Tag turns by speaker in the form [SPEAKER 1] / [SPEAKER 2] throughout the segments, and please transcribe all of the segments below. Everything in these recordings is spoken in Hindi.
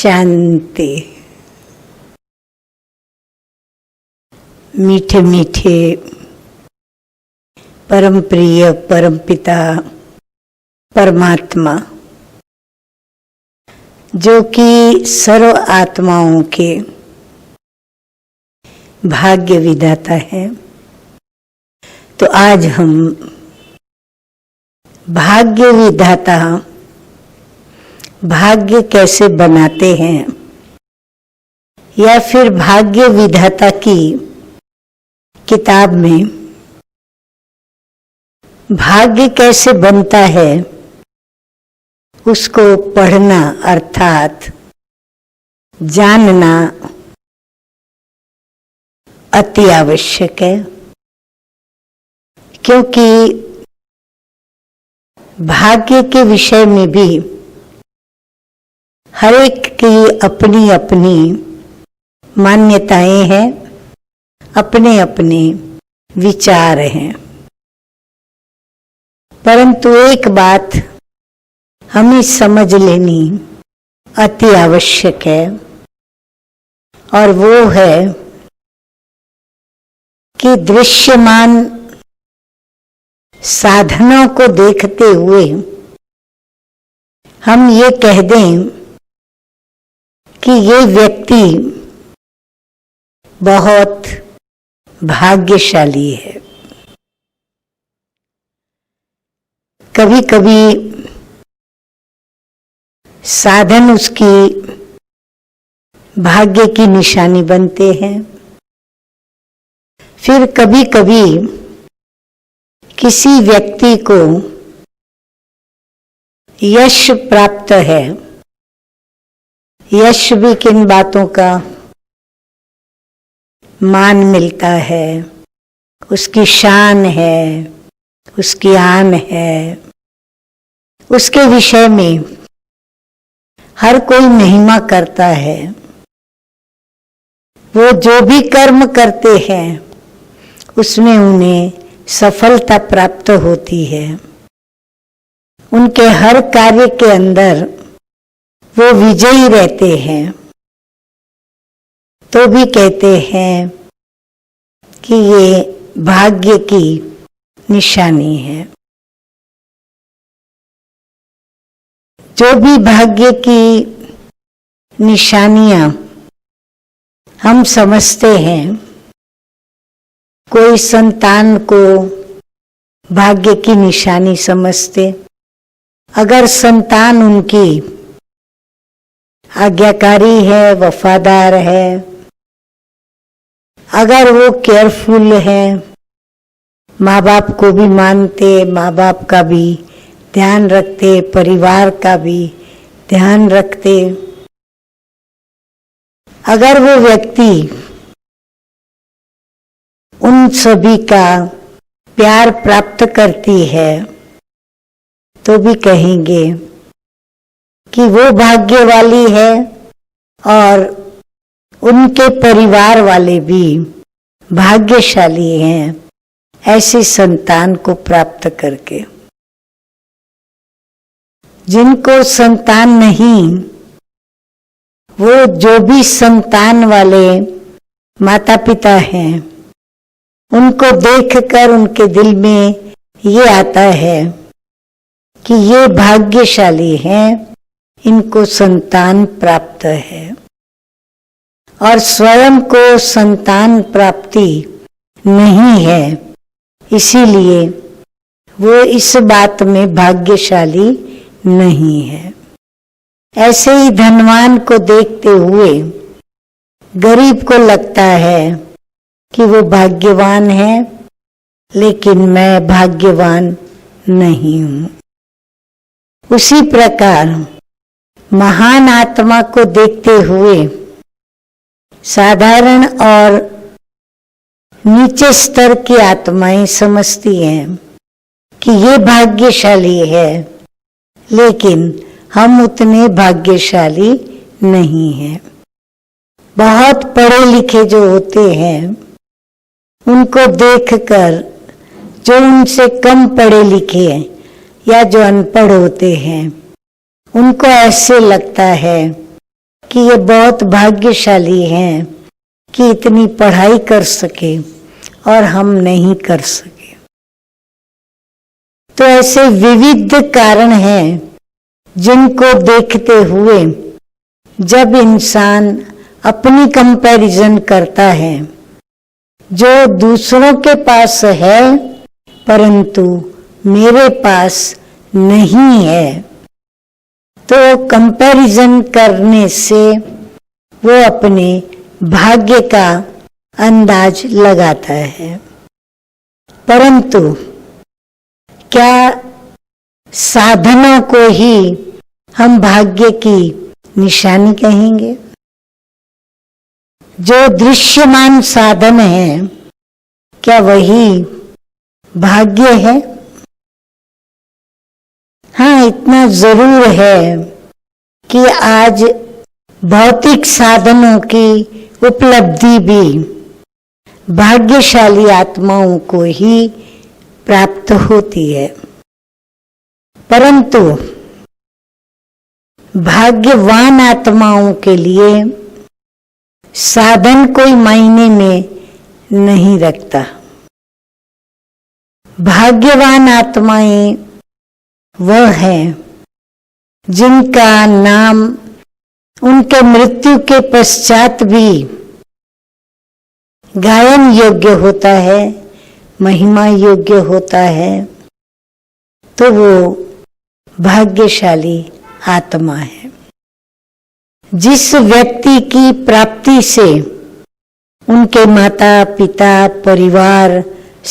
[SPEAKER 1] शांति। मीठे मीठे परम प्रिय परमपिता परमात्मा, जो कि सर्व आत्माओं के भाग्य विधाता है, तो आज हम भाग्य विधाता भाग्य कैसे बनाते हैं, या फिर भाग्य विधाता की किताब में भाग्य कैसे बनता है उसको पढ़ना अर्थात जानना अति आवश्यक है। क्योंकि भाग्य के विषय में भी हर एक की अपनी अपनी मान्यताएं हैं, अपने अपने विचार हैं। परंतु एक बात हमें समझ लेनी अति आवश्यक है, और वो है कि दृश्यमान साधनों को देखते हुए हम ये कह दें कि ये व्यक्ति बहुत भाग्यशाली है। कभी कभी साधन उसकी भाग्य की निशानी बनते हैं, फिर कभी कभी किसी व्यक्ति को यश प्राप्त है। यश भी किन बातों का? मान मिलता है, उसकी शान है, उसकी आन है। उसके विषय में हर कोई महिमा करता है। वो जो भी कर्म करते हैं उसमें उन्हें सफलता प्राप्त होती है। उनके हर कार्य के अंदर वो विजयी रहते हैं, तो भी कहते हैं कि ये भाग्य की निशानी है। जो भी भाग्य की निशानियां हम समझते हैं, कोई संतान को भाग्य की निशानी समझते, अगर संतान उनकी आज्ञाकारी है, वफादार है, अगर वो केयरफुल है, माँ बाप को भी मानते, माँ बाप का भी ध्यान रखते, परिवार का भी ध्यान रखते, अगर वो व्यक्ति उन सभी का प्यार प्राप्त करती है, तो भी कहेंगे कि वो भाग्य वाली है, और उनके परिवार वाले भी भाग्यशाली हैं ऐसी संतान को प्राप्त करके। जिनको संतान नहीं, वो जो भी संतान वाले माता पिता हैं, उनको देखकर उनके दिल में ये आता है कि ये भाग्यशाली हैं, इनको संतान प्राप्त है। और स्वयं को संतान प्राप्ति नहीं है, इसीलिए वो इस बात में भाग्यशाली नहीं है। ऐसे ही धनवान को देखते हुए गरीब को लगता है कि वो भाग्यवान है, लेकिन मैं भाग्यवान नहीं हूं। उसी प्रकार महान आत्मा को देखते हुए साधारण और नीचे स्तर की आत्माएं समझती हैं कि ये भाग्यशाली है, लेकिन हम उतने भाग्यशाली नहीं हैं। बहुत पढ़े लिखे जो होते हैं, उनको देखकर जो उनसे कम पढ़े लिखे हैं या जो अनपढ़ होते हैं, उनको ऐसे लगता है कि ये बहुत भाग्यशाली हैं कि इतनी पढ़ाई कर सके और हम नहीं कर सके। तो ऐसे विविध कारण हैं जिनको देखते हुए जब इंसान अपनी कंपैरिजन करता है, जो दूसरों के पास है परंतु मेरे पास नहीं है, तो कंपैरिजन करने से वो अपने भाग्य का अंदाज लगाता है। परंतु क्या साधना को ही हम भाग्य की निशानी कहेंगे? जो दृश्यमान साधन है क्या वही भाग्य है? हाँ, इतना जरूर है कि आज भौतिक साधनों की उपलब्धि भी भाग्यशाली आत्माओं को ही प्राप्त होती है, परंतु भाग्यवान आत्माओं के लिए साधन कोई मायने में नहीं रखता। भाग्यवान आत्माएं वह हैं जिनका नाम उनके मृत्यु के पश्चात भी गायन योग्य होता है, महिमा योग्य होता है, तो वो भाग्यशाली आत्मा है। जिस व्यक्ति की प्राप्ति से उनके माता पिता, परिवार,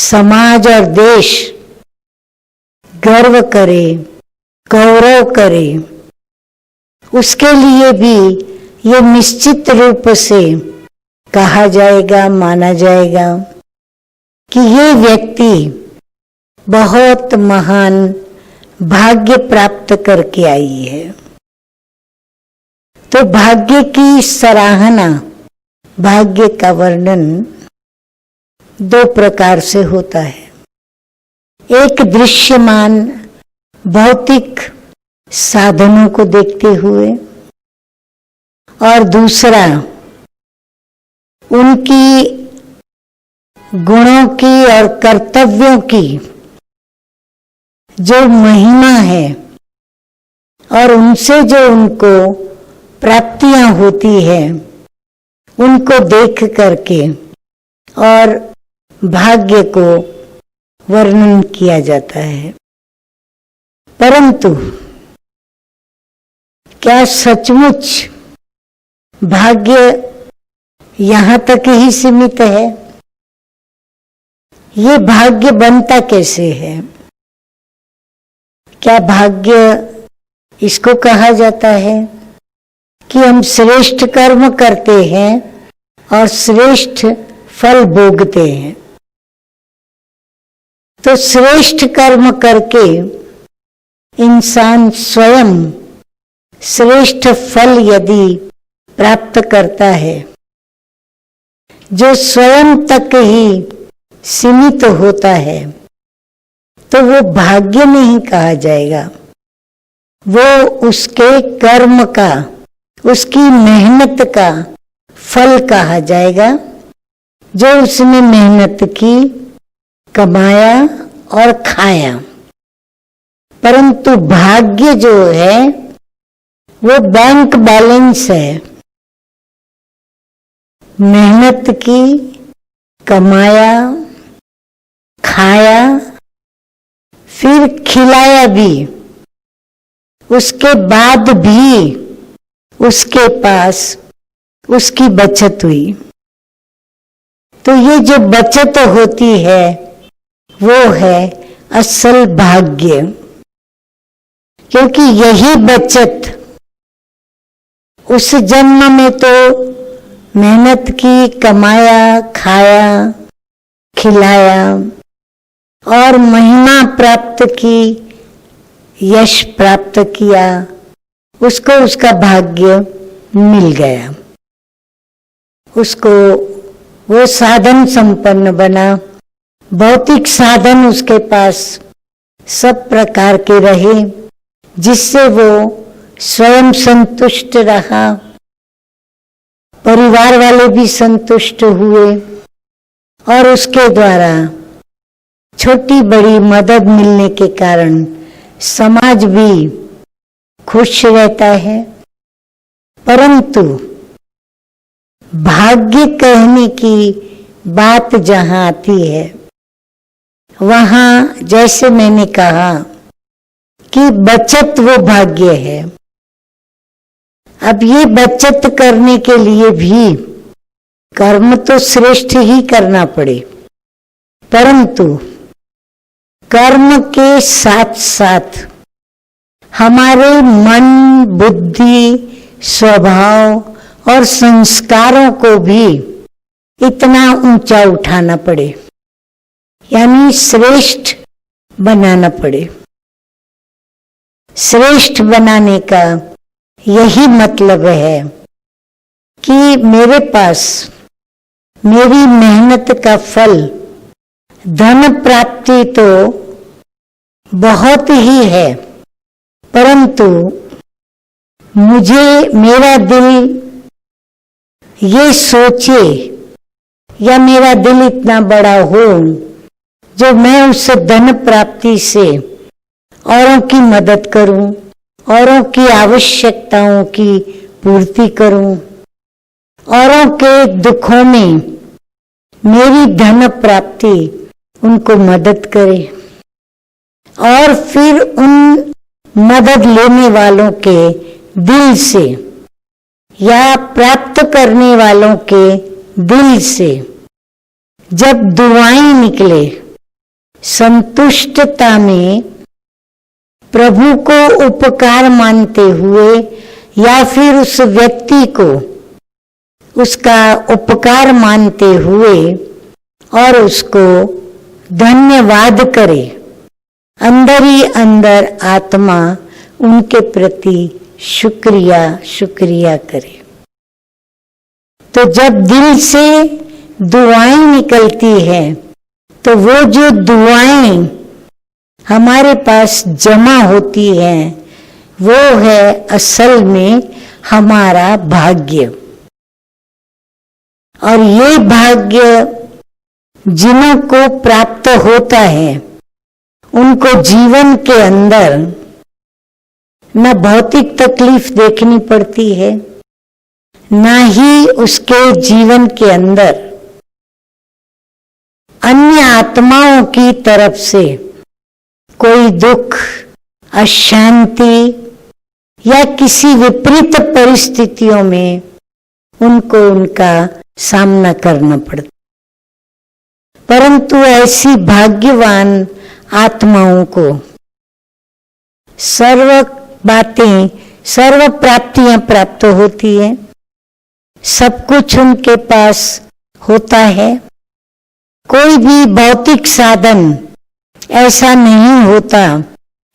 [SPEAKER 1] समाज और देश गर्व करे, गौरव करे, उसके लिए भी ये निश्चित रूप से कहा जाएगा, माना जाएगा कि ये व्यक्ति बहुत महान भाग्य प्राप्त करके आई है। तो भाग्य की सराहना, भाग्य का वर्णन दो प्रकार से होता है। एक दृश्यमान भौतिक साधनों को देखते हुए और दूसरा उनकी गुणों की और कर्तव्यों की जो महिमा है और उनसे जो उनको प्राप्तियां होती है उनको देख करके और भाग्य को वर्णन किया जाता है। परंतु क्या सचमुच भाग्य यहां तक ही सीमित है? ये भाग्य बनता कैसे है? क्या भाग्य इसको कहा जाता है कि हम श्रेष्ठ कर्म करते हैं और श्रेष्ठ फल भोगते हैं? तो श्रेष्ठ कर्म करके इंसान स्वयं श्रेष्ठ फल यदि प्राप्त करता है, जो स्वयं तक ही सीमित होता है, तो वो भाग्य नहीं कहा जाएगा, वो उसके कर्म का, उसकी मेहनत का फल कहा जाएगा, जो उसने मेहनत की, कमाया और खाया। परंतु भाग्य जो है वो बैंक बैलेंस है। मेहनत की, कमाया, खाया, फिर खिलाया भी, उसके बाद भी उसके पास उसकी बचत हुई। तो ये जो बचत होती है वो है असल भाग्य, क्योंकि यही बचत उस जन्म में तो मेहनत की, कमाया, खाया, खिलाया और महिमा प्राप्त की, यश प्राप्त किया, उसको उसका भाग्य मिल गया, उसको वो साधन संपन्न बना, भौतिक साधन उसके पास सब प्रकार के रहे जिससे वो स्वयं संतुष्ट रहा परिवार वाले भी संतुष्ट हुए और उसके द्वारा छोटी बड़ी मदद मिलने के कारण समाज भी खुश रहता है। परंतु भाग्य कहने की बात जहां आती है, वहां जैसे मैंने कहा कि बचत वो भाग्य है। अब ये बचत करने के लिए भी कर्म तो श्रेष्ठ ही करना पड़े, परंतु कर्म के साथ साथ हमारे मन, बुद्धि, स्वभाव और संस्कारों को भी इतना ऊंचा उठाना पड़े, यानी श्रेष्ठ बनाना पड़े। श्रेष्ठ बनाने का यही मतलब है कि मेरे पास मेरी मेहनत का फल धन प्राप्ति तो बहुत ही है, परंतु मुझे मेरा दिल ये सोचे या मेरा दिल इतना बड़ा हो जो मैं उस धन प्राप्ति से औरों की मदद करूं, औरों की आवश्यकताओं की पूर्ति करूं, औरों के दुखों में मेरी धन प्राप्ति उनको मदद करे और फिर उन मदद लेने वालों के दिल से या प्राप्त करने वालों के दिल से जब दुआएं निकले, संतुष्टता में प्रभु को उपकार मानते हुए या फिर उस व्यक्ति को उसका उपकार मानते हुए और उसको धन्यवाद करे, अंदर ही अंदर आत्मा उनके प्रति शुक्रिया शुक्रिया करे। तो जब दिल से दुआएं निकलती है तो वो जो दुआएं हमारे पास जमा होती हैं वो है असल में हमारा भाग्य। और ये भाग्य जिन्हों को प्राप्त होता है उनको जीवन के अंदर न भौतिक तकलीफ देखनी पड़ती है, न ही उसके जीवन के अंदर अन्य आत्माओं की तरफ से कोई दुख, अशांति या किसी विपरीत परिस्थितियों में उनको उनका सामना करना पड़ता। परंतु ऐसी भाग्यवान आत्माओं को सर्व बातें, सर्व प्राप्तियां प्राप्त होती है, सब कुछ उनके पास होता है। कोई भी भौतिक साधन ऐसा नहीं होता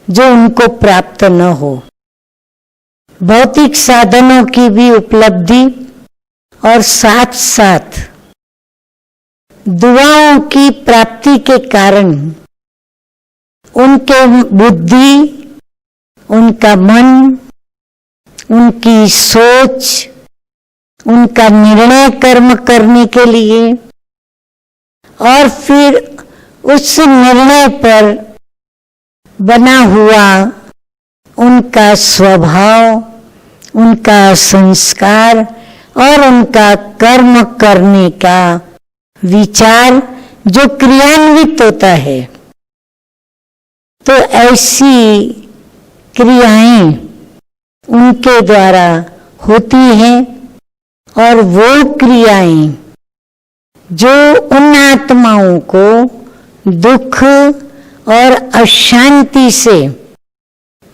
[SPEAKER 1] जो उनको प्राप्त न हो। भौतिक साधनों की भी उपलब्धि और साथ साथ दुआओं की प्राप्ति के कारण उनके बुद्धि, उनका मन, उनकी सोच, उनका निर्णय कर्म करने के लिए और फिर उस निर्णय पर बना हुआ उनका स्वभाव, उनका संस्कार और उनका कर्म करने का विचार जो क्रियान्वित होता है, तो ऐसी क्रियाएं उनके द्वारा होती हैं और वो क्रियाएं जो उन आत्माओं को दुख और अशांति से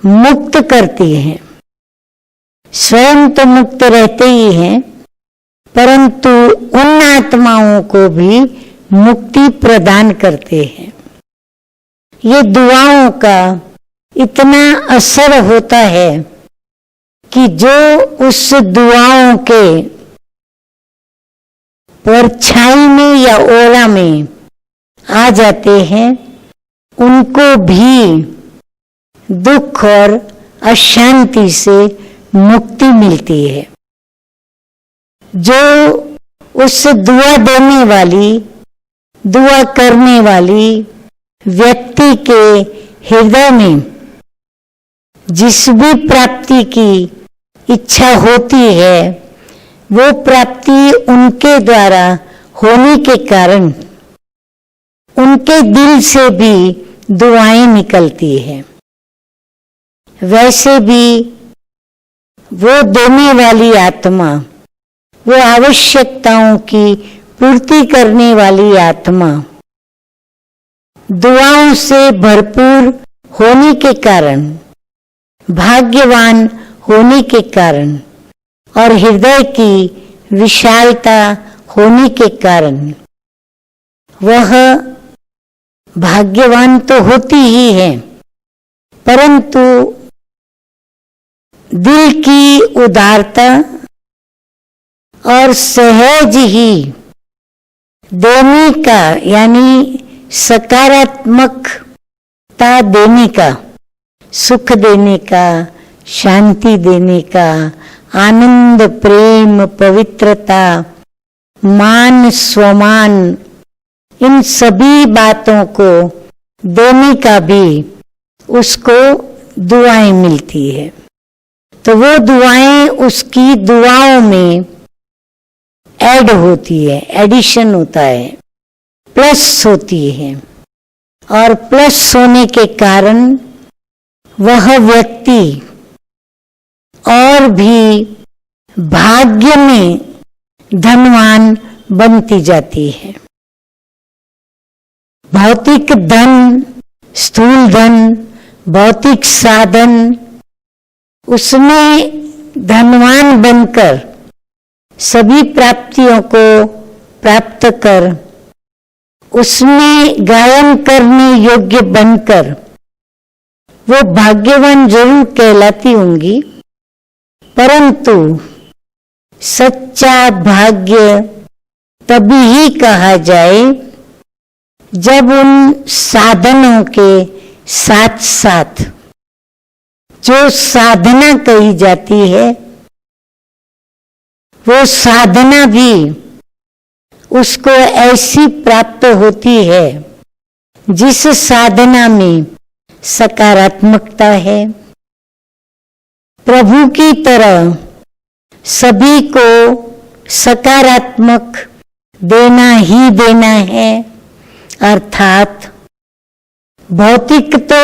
[SPEAKER 1] मुक्त करती हैं। स्वयं तो मुक्त रहते ही हैं, परंतु उन आत्माओं को भी मुक्ति प्रदान करते हैं। ये दुआओं का इतना असर होता है कि जो उस दुआओं के परछाई में या ओला में आ जाते हैं, उनको भी दुख और अशांति से मुक्ति मिलती है। जो उस दुआ देने वाली, दुआ करने वाली व्यक्ति के हृदय में जिस भी प्राप्ति की इच्छा होती है, वो प्राप्ति उनके द्वारा होने के कारण उनके दिल से भी दुआएं निकलती है। वैसे भी वो देने वाली आत्मा, वो आवश्यकताओं की पूर्ति करने वाली आत्मा दुआओं से भरपूर होने के कारण, भाग्यवान होने के कारण और हृदय की विशालता होने के कारण वह भाग्यवान तो होती ही है, परंतु दिल की उदारता और सहज ही देने का, यानी सकारात्मकता देने का, सुख देने का, शांति देने का, आनंद, प्रेम, पवित्रता, मान, स्वमान, इन सभी बातों को देने का भी उसको दुआएं मिलती है। तो वो दुआएं उसकी दुआओं में ऐड होती है, एडिशन होता है, प्लस होती है, और प्लस होने के कारण वह व्यक्ति और भी भाग्य में धनवान बनती जाती है। भौतिक धन, स्थूल धन, भौतिक साधन, उसमें धनवान बनकर सभी प्राप्तियों को प्राप्त कर, उसमें गायन करने योग्य बनकर वो भाग्यवान जरूर कहलाती होंगी, परंतु सच्चा भाग्य तभी ही कहा जाए जब उन साधनों के साथ साथ जो साधना कही जाती है, वो साधना भी उसको ऐसी प्राप्त होती है जिस साधना में सकारात्मकता है। प्रभु की तरह सभी को सकारात्मक देना ही देना है, अर्थात भौतिक तो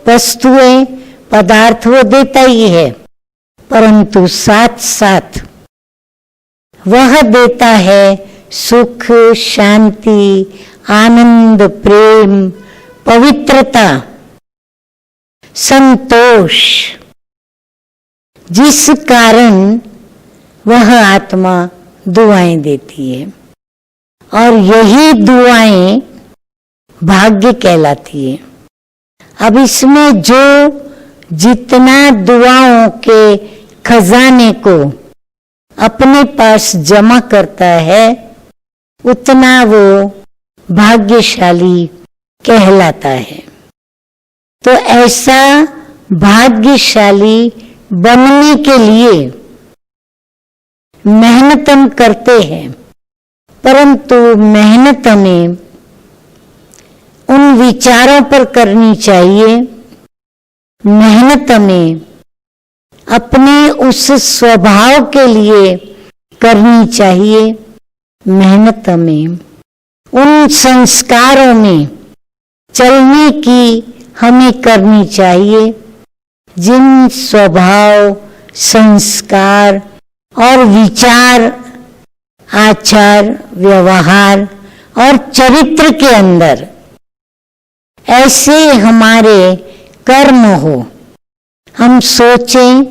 [SPEAKER 1] वस्तुएं, पदार्थ वो देता ही है, परंतु साथ साथ वह देता है सुख, शांति, आनंद, प्रेम, पवित्रता, संतोष, जिस कारण वह आत्मा दुआएं देती है, और यही दुआएं भाग्य कहलाती है। अब इसमें जो जितना दुआओं के खजाने को अपने पास जमा करता है, उतना वो भाग्यशाली कहलाता है। तो ऐसा भाग्यशाली बनने के लिए मेहनत हम करते हैं, परंतु मेहनत हमें उन विचारों पर करनी चाहिए, मेहनत हमें अपने उस स्वभाव के लिए करनी चाहिए, मेहनत हमें उन संस्कारों में चलने की हमें करनी चाहिए जिन स्वभाव, संस्कार और विचार, आचार, व्यवहार और चरित्र के अंदर ऐसे हमारे कर्म हो। हम सोचें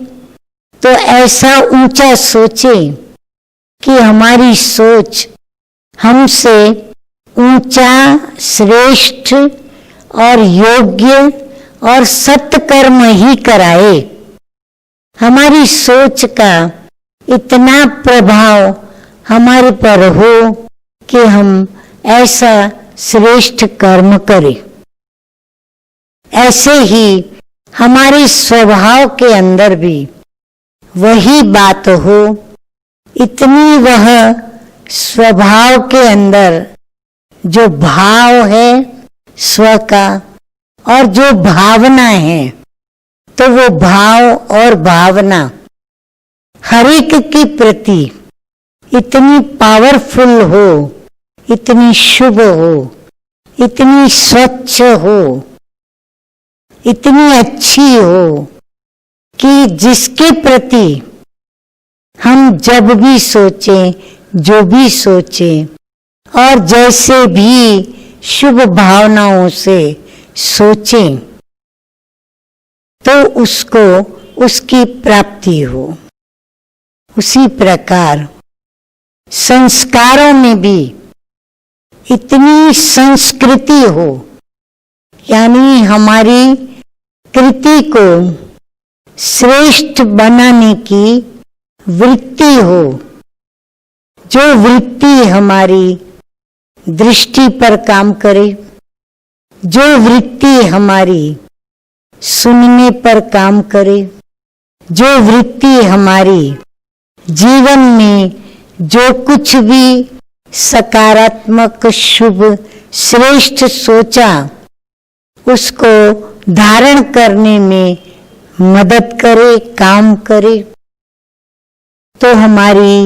[SPEAKER 1] तो ऐसा ऊंचा सोचें कि हमारी सोच हमसे ऊंचा, श्रेष्ठ और योग्य और सत्कर्म ही कराए। हमारी सोच का इतना प्रभाव हमारे पर हो कि हम ऐसा श्रेष्ठ कर्म करें। ऐसे ही हमारे स्वभाव के अंदर भी वही बात हो इतनी वह स्वभाव के अंदर जो भाव है स्व का और जो भावना है, तो वो भाव और भावना हर एक के प्रति इतनी पावरफुल हो, इतनी शुभ हो, इतनी स्वच्छ हो, इतनी अच्छी हो कि जिसके प्रति हम जब भी सोचें, जो भी सोचें और जैसे भी शुभ भावनाओं से सोचें, तो उसको उसकी प्राप्ति हो। उसी प्रकार संस्कारों में भी इतनी संस्कृति हो, यानी हमारी कृति को श्रेष्ठ बनाने की वृत्ति हो, जो वृत्ति हमारी दृष्टि पर काम करे, जो वृत्ति हमारी सुनने पर काम करे, जो वृत्ति हमारी जीवन में जो कुछ भी सकारात्मक शुभ श्रेष्ठ सोचा उसको धारण करने में मदद करे, काम करे, तो हमारी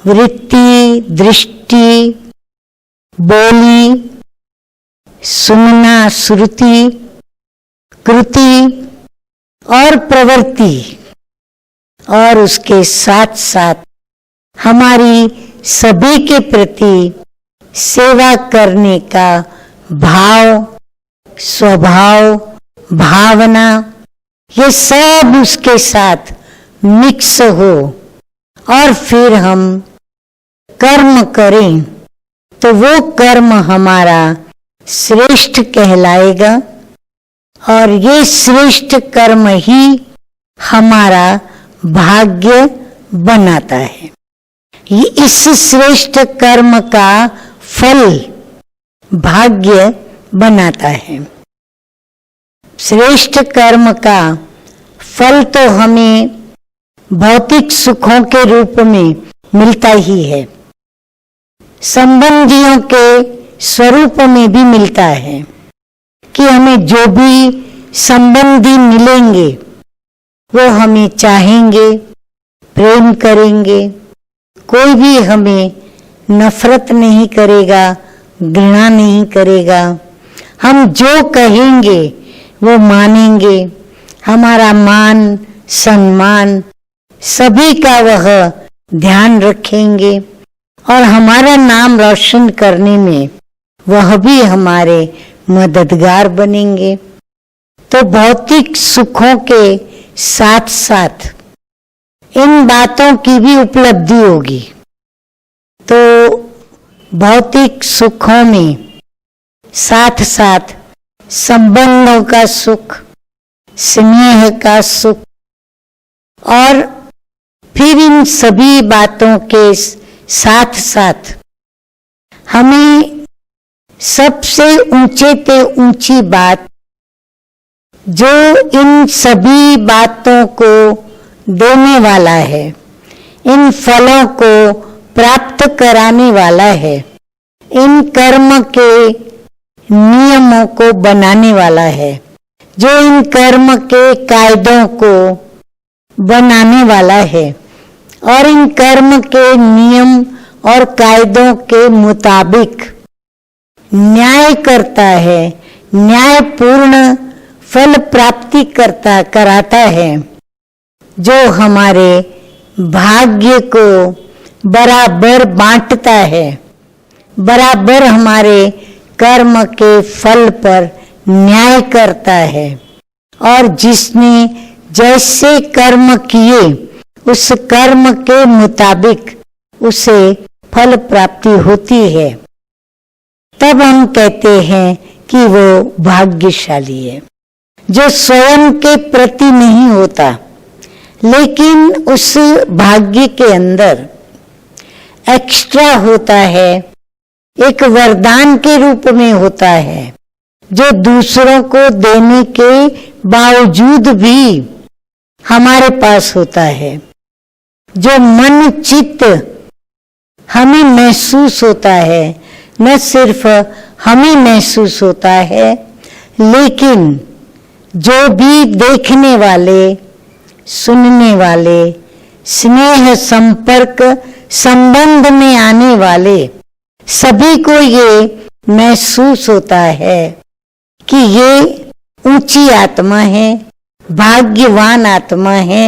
[SPEAKER 1] वृत्ति, दृष्टि, बोली, सुनना, श्रुति, कृति और प्रवृत्ति और उसके साथ साथ हमारी सभी के प्रति सेवा करने का भाव, स्वभाव, भावना, ये सब उसके साथ मिक्स हो और फिर हम कर्म करें, तो वो कर्म हमारा श्रेष्ठ कहलाएगा और ये श्रेष्ठ कर्म ही हमारा भाग्य बनाता है। ये इस श्रेष्ठ कर्म का फल भाग्य बनाता है। श्रेष्ठ कर्म का फल तो हमें भौतिक सुखों के रूप में मिलता ही है, संबंधियों के स्वरूप में भी मिलता है कि हमें जो भी संबंधी मिलेंगे वो हमें चाहेंगे, प्रेम करेंगे, कोई भी हमें नफरत नहीं करेगा, घृणा नहीं करेगा, हम जो कहेंगे वो मानेंगे, हमारा मान सम्मान सभी का वह ध्यान रखेंगे और हमारा नाम रोशन करने में वह भी हमारे मददगार बनेंगे। तो भौतिक सुखों के साथ साथ इन बातों की भी उपलब्धि होगी। तो भौतिक सुखों में साथ साथ संबंधों का सुख, स्नेह का सुख और फिर इन सभी बातों के साथ साथ हमें सबसे ऊंचे ते ऊंची बात जो इन सभी बातों को देने वाला है, इन फलों को प्राप्त कराने वाला है, इन कर्म के नियमों को बनाने वाला है, जो इन कर्म के कायदों को बनाने वाला है और इन कर्म के नियम और कायदों के मुताबिक न्याय करता है, न्यायपूर्ण फल प्राप्ति कराता है, जो हमारे भाग्य को बराबर बांटता है, बराबर हमारे कर्म के फल पर न्याय करता है और जिसने जैसे कर्म किए उस कर्म के मुताबिक उसे फल प्राप्ति होती है, तब हम कहते हैं कि वो भाग्यशाली है। जो स्वयं के प्रति नहीं होता लेकिन उस भाग्य के अंदर एक्स्ट्रा होता है, एक वरदान के रूप में होता है, जो दूसरों को देने के बावजूद भी हमारे पास होता है, जो मन चित्त हमें महसूस होता है, न सिर्फ हमें महसूस होता है, लेकिन जो भी देखने वाले, सुनने वाले, स्नेह संपर्क संबंध में आने वाले सभी को ये महसूस होता है कि ये ऊंची आत्मा है, भाग्यवान आत्मा है,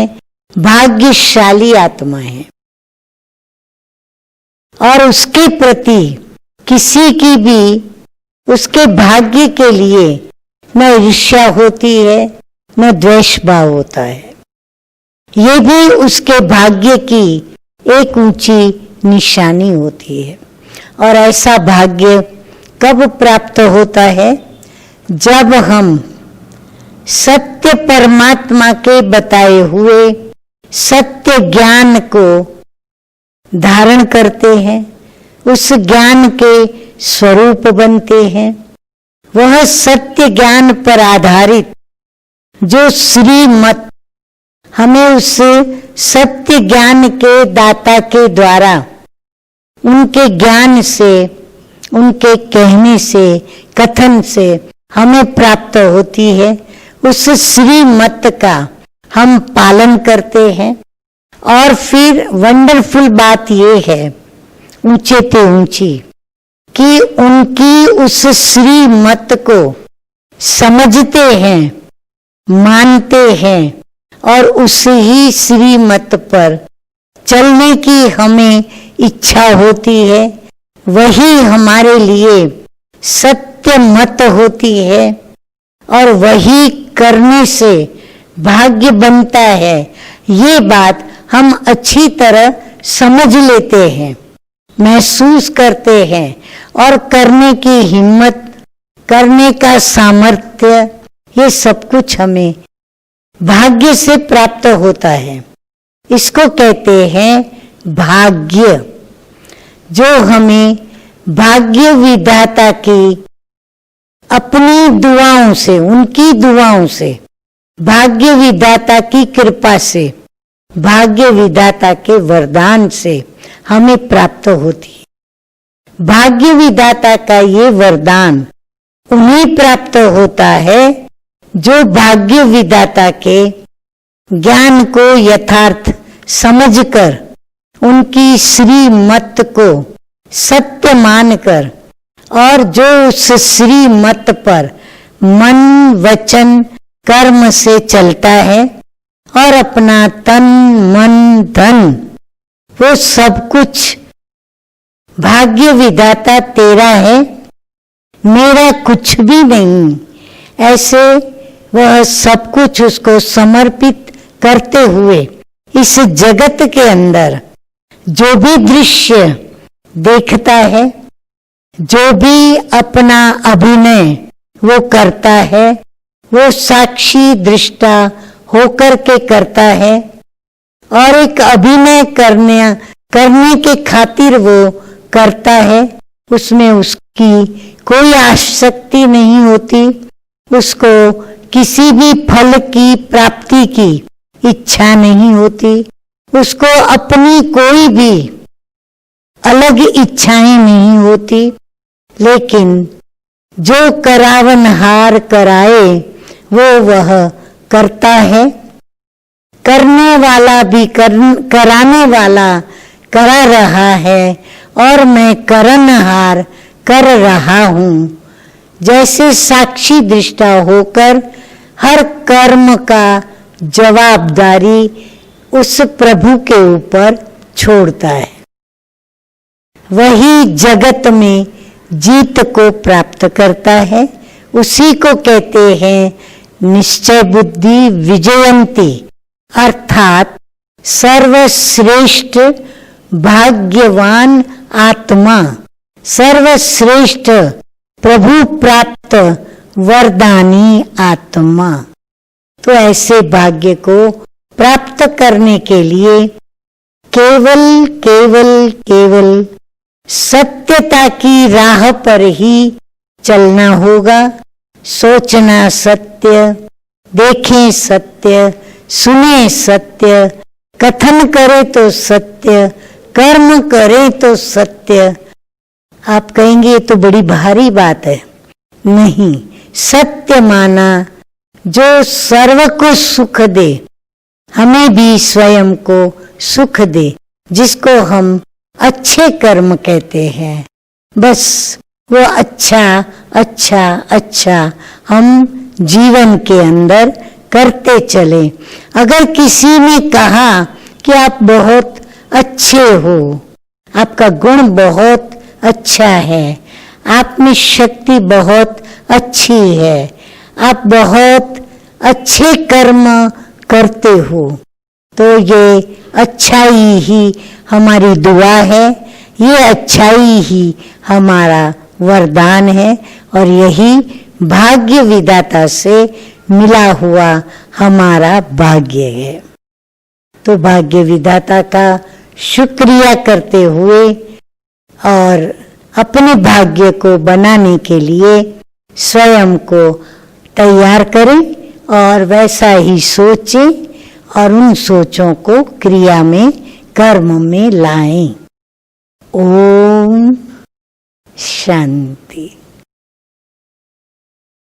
[SPEAKER 1] भाग्यशाली आत्मा है। और उसके प्रति किसी की भी उसके भाग्य के लिए न ईर्ष्या होती है, न द्वेष भाव होता है। ये भी उसके भाग्य की एक ऊंची निशानी होती है। और ऐसा भाग्य कब प्राप्त होता है? जब हम सत्य परमात्मा के बताए हुए सत्य ज्ञान को धारण करते हैं, उस ज्ञान के स्वरूप बनते हैं। वह सत्य ज्ञान पर आधारित जो श्रीमत हमें उस सत्य ज्ञान के दाता के द्वारा उनके ज्ञान से, उनके कहने से, कथन से हमें प्राप्त होती है, उस श्रीमत का हम पालन करते हैं। और फिर वंडरफुल बात यह है, ऊंचे पे ऊंची, कि उनकी उस श्रीमत को समझते हैं, मानते हैं और उस ही श्रीमत पर चलने की हमें इच्छा होती है। वही हमारे लिए सत्य मत होती है और वही करने से भाग्य बनता है। ये बात हम अच्छी तरह समझ लेते हैं, महसूस करते हैं और करने की हिम्मत, करने का सामर्थ्य, ये सब कुछ हमें भाग्य से प्राप्त होता है। इसको कहते हैं भाग्य, जो हमें भाग्य विधाता की अपनी दुआओं से, उनकी दुआओं से, भाग्य विधाता की कृपा से, भाग्य विधाता के वरदान से हमें प्राप्त होती है। भाग्य विधाता का ये वरदान उन्हें प्राप्त होता है जो भाग्य विधाता के ज्ञान को यथार्थ समझकर, उनकी श्रीमत को सत्य मानकर और जो उस श्रीमत पर मन, वचन, कर्म से चलता है और अपना तन, मन, धन, वो सब कुछ भाग्य विधाता तेरा है, मेरा कुछ भी नहीं, ऐसे वह सब कुछ उसको समर्पित करते हुए इस जगत के अंदर जो भी दृश्य देखता है, जो भी अपना अभिनय वो करता है, वो साक्षी दृष्टा होकर के करता है। और एक अभिनय करने के खातिर वो करता है, उसमें उसकी कोई आसक्ति नहीं होती, उसको किसी भी फल की प्राप्ति की इच्छा नहीं होती, उसको अपनी कोई भी अलग इच्छाएं नहीं होती। लेकिन जो करावनहार कराए वो वह करता है, करने वाला भी कराने वाला करा रहा है और मैं करनहार कर रहा हूँ। जैसे साक्षी दृष्टा होकर हर कर्म का जवाबदारी उस प्रभु के ऊपर छोड़ता है, वही जगत में जीत को प्राप्त करता है। उसी को कहते हैं निश्चय बुद्धि विजयंती, अर्थात सर्वश्रेष्ठ भाग्यवान आत्मा, सर्वश्रेष्ठ प्रभु प्राप्त वरदानी आत्मा। तो ऐसे भाग्य को प्राप्त करने के लिए केवल केवल केवल सत्यता की राह पर ही चलना होगा। सोचना सत्य, देखें सत्य, सुने सत्य, कथन करे तो सत्य, कर्म करे तो सत्य। आप कहेंगे ये तो बड़ी भारी बात है। नहीं, सत्य माना जो सर्व को सुख दे, हमें भी स्वयं को सुख दे, जिसको हम अच्छे कर्म कहते हैं। बस वो अच्छा अच्छा अच्छा हम जीवन के अंदर करते चले। अगर किसी ने कहा कि आप बहुत अच्छे हो, आपका गुण बहुत अच्छा है, आप में शक्ति बहुत अच्छी है, आप बहुत अच्छे कर्म करते हो, तो ये अच्छाई ही हमारी दुआ है, ये अच्छाई ही हमारा वरदान है और यही भाग्य विधाता से मिला हुआ हमारा भाग्य है। तो भाग्य विधाता का शुक्रिया करते हुए और अपने भाग्य को बनाने के लिए स्वयं को तैयार करें और वैसा ही सोचें और उन सोचों को क्रिया में, कर्म में लाएं। ओम शांति।